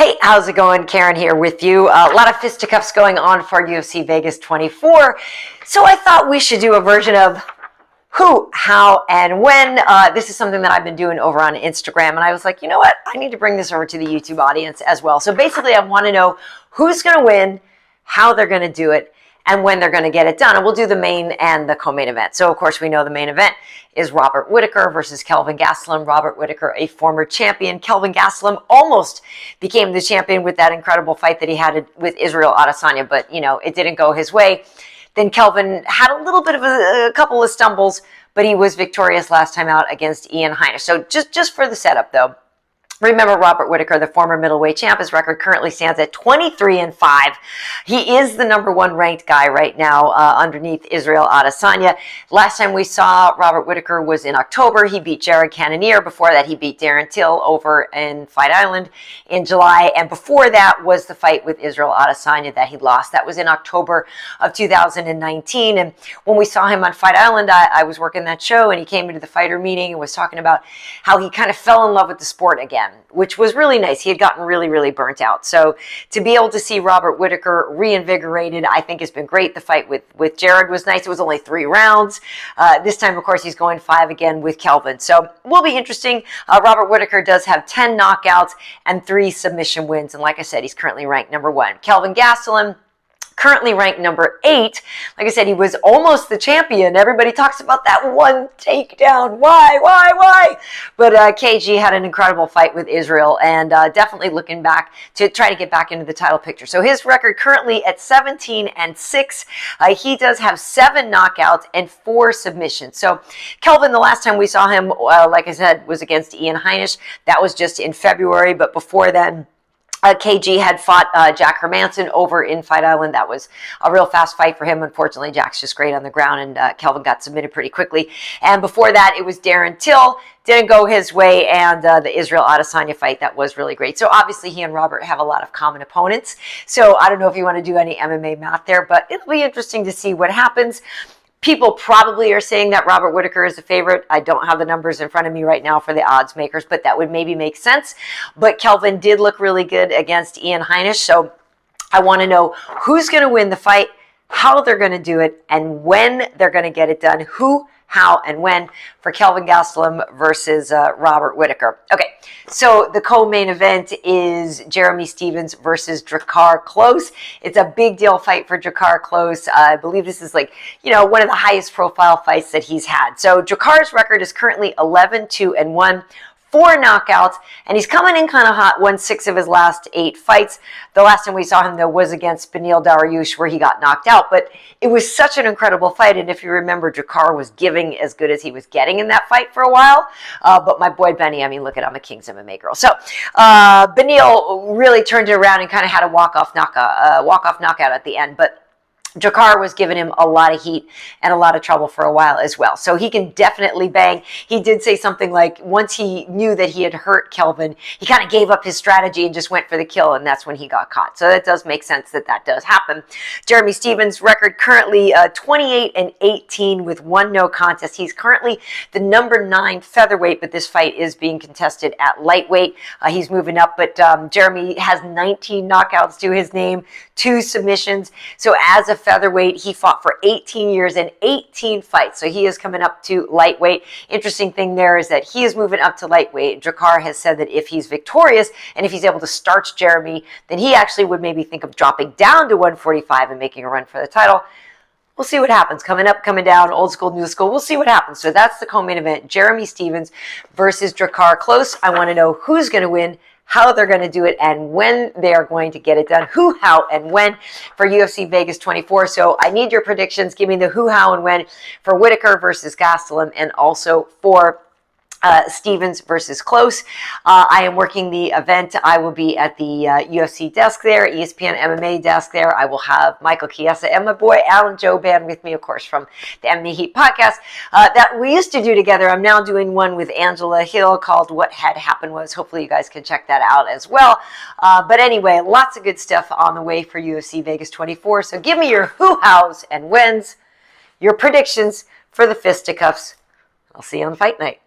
Hey, how's it going? Karyn here with you. A lot of fisticuffs going on for UFC Vegas 24. So I thought we should do a version of who, how, and when. This is something that I've been doing over on Instagram. And I was like, you know what? I need to bring this over to the YouTube audience as well. So basically, I want to know who's going to win, how they're going to do it, and when they're going to get it done. And we'll do the main and the co-main event. So, of course, we know the main event is Robert Whittaker versus Kelvin Gastelum. Robert Whittaker, a former champion. Kelvin Gastelum almost became the champion with that incredible fight that he had with Israel Adesanya, but, you know, it didn't go his way. Then Kelvin had a little bit of a couple of stumbles, but he was victorious last time out against Ian Heinisch. So just for the setup, though, remember Robert Whittaker, the former middleweight champ. His record currently stands at 23-5. He is the #1 ranked guy right now underneath Israel Adesanya. Last time we saw Robert Whittaker was in October. He beat Jared Cannonier. Before that, he beat Darren Till over in Fight Island in July. And before that was the fight with Israel Adesanya that he lost. That was in October of 2019. And when we saw him on Fight Island, I was working that show, and he came into the fighter meeting and was talking about how he kind of fell in love with the sport again, which was really nice. He had gotten really, really burnt out. So to be able to see Robert Whittaker reinvigorated, I think has been great. The fight with Jared was nice. It was only 3 rounds. This time, of course, he's going 5 again with Kelvin. So will be interesting. Robert Whittaker does have 10 knockouts and 3 submission wins. And like I said, he's currently ranked #1. Kelvin Gastelum, currently ranked #8. Like I said, he was almost the champion. Everybody talks about that one takedown. Why? But KG had an incredible fight with Israel, and definitely looking back to try to get back into the title picture. So his record currently at 17-6. He does have 7 knockouts and 4 submissions. So Kelvin, the last time we saw him, like I said, was against Ian Heinisch. That was just in February, but before then, KG had fought Jack Hermanson over in Fight Island. That was a real fast fight for him. Unfortunately, Jack's just great on the ground, and Kelvin got submitted pretty quickly. And before that, it was Darren Till. Didn't go his way, and the Israel Adesanya fight, that was really great. So obviously, he and Robert have a lot of common opponents. So I don't know if you want to do any MMA math there, but it'll be interesting to see what happens. People probably are saying that Robert Whittaker is a favorite. I don't have the numbers in front of me right now for the odds makers, but that would maybe make sense. But Kelvin did look really good against Ian Heinisch, so I want to know who's going to win the fight, how they're going to do it, and when they're going to get it done. Who, how, and when for Kelvin Gastelum versus Robert Whittaker. Okay, so the co-main event is Jeremy Stephens versus Drakkar Klose. It's a big deal fight for Drakkar Klose. I believe this is like, you know, one of the highest profile fights that he's had. So Drakkar's record is currently 11-2-1. 4 knockouts, and he's coming in kind of hot, won 6 of his last 8 fights. The last time we saw him, though, was against Beneil Dariush, where he got knocked out, but it was such an incredible fight, and if you remember, Drakkar was giving as good as he was getting in that fight for a while, but my boy Benny, I mean, look at, I'm a King's MMA girl. So Beneil really turned it around and kind of had a walk-off knockout at the end, but Drakkar was giving him a lot of heat and a lot of trouble for a while as well. So he can definitely bang. He did say something like once he knew that he had hurt Kelvin, he kind of gave up his strategy and just went for the kill, and that's when he got caught. So that does make sense that that does happen. Jeremy Stephens' record currently 28-18 with 1 no contest. He's currently the #9 featherweight, but this fight is being contested at lightweight. He's moving up, but Jeremy has 19 knockouts to his name, 2 submissions. So as a featherweight, he fought for 18 years and 18 fights. So he is coming up to lightweight. Interesting thing there is that he is moving up to lightweight. Drakkar has said that if he's victorious and if he's able to starch Jeremy, then he actually would maybe think of dropping down to 145 and making a run for the title. We'll see what happens. Coming up, coming down, old school, new school. We'll see what happens. So that's the co-main event, Jeremy Stephens versus Drakkar Klose. I want to know who's going to win, how they're going to do it, and when they are going to get it done. Who, how, and when for UFC Vegas 24. So I need your predictions. Give me the who, how, and when for Whittaker versus Gastelum, and also for Stephens versus Klose. I am working the event. I will be at the UFC desk there, ESPN MMA desk there. I will have Michael Chiesa and my boy Alan Joban with me, of course, from the MMA Heat podcast that we used to do together. I'm now doing one with Angela Hill called What Had Happened Was. Hopefully you guys can check that out as well. But anyway, lots of good stuff on the way for UFC Vegas 24. So give me your who, hows, and whens, your predictions for the fisticuffs. I'll see you on fight night.